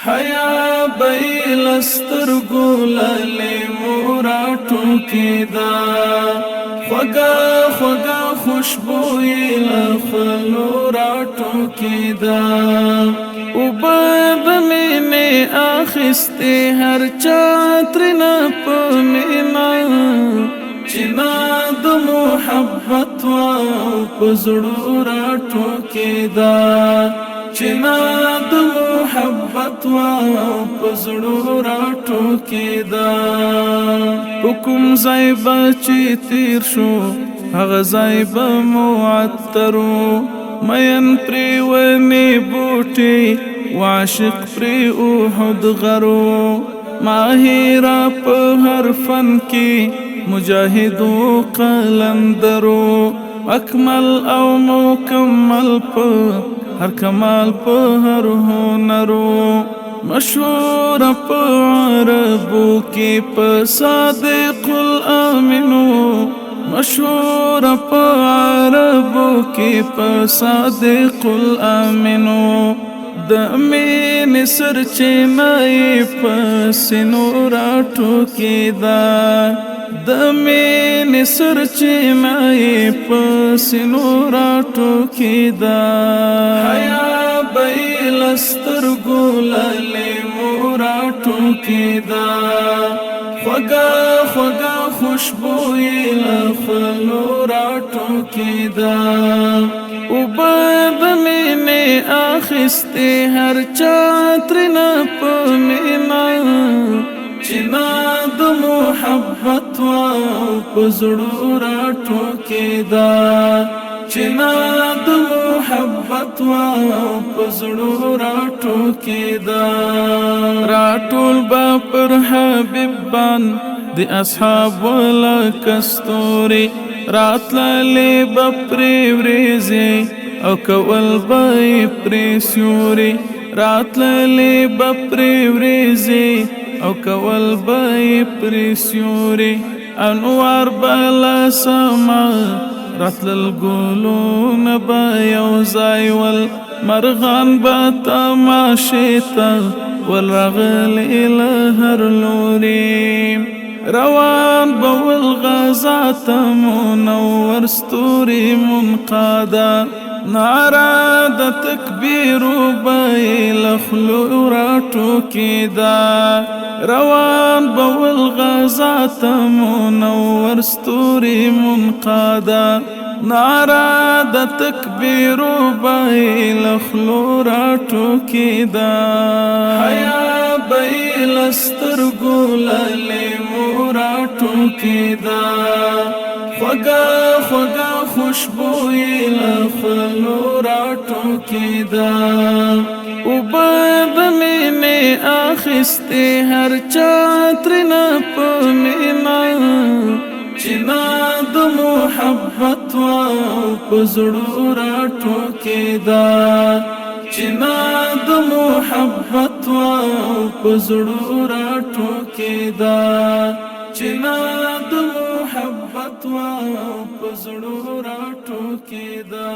حیا بیلسترگو للی موراتو کی دا خوگا خوگا خوشبوئی لخلو راتو کی دا اوبد مینی آخستی هر چاترنا پمینا چنا د محبت و پزړو راټو کېدا چنا د محبت و پزړو راټو کېدا حکم زایبا چې تیر شو هغه زایبا معطرو مین پری ونی بوټي وعاشق پری احد غرو ماهرا په هر فن کې مجاهدو قلندرو اکمل او مکمل په هر کمال په هر هنرو مشهور په عربو کې په صادق الامنو مشهور په عربو کې په صادق الامنو د مين سرچینه په سینو راټو کېدا د مين سرچینه په سینو راټو کېدا حیا بیلسترګو للی موراتو کېدا خوگا خوگا خوشبوئی لخلو راټو کېدا اوبد مینی آخستی هر چاترنا پمینا چنا د محبت و پزړو راټو کېدا چنا د محبت و پزړو راټو کېدا راټول با پر حبیب بان دی اصحاب لکستوري راتللی بپری وریزی او کول بای پری سیوری راتللی بپری وریزی او کول بای پری سیوری انوار بالا سما راتلل گلون بایو زایول مرغان با تماشیتا والرغل الهر لوریم روان بول غزات منور ستوري منقادا نعرا د تکبیر بیل خلو راټو کېدا روان بول غزات منور ستوري منقادا نعرا د تکبیر بیل خلو راټو کېدا حیا بیلسترګو للی موراتو کېدا خوگا خوگا خوشبوئی لخلو راټو کېدا اوبد مینی آخستی هر چاترنا پمینا چنا د محبت و پزړو راټو کېدا چنا د محبت و پزړو راټو کېدا چنا د محبت و پزړو راټو کېدا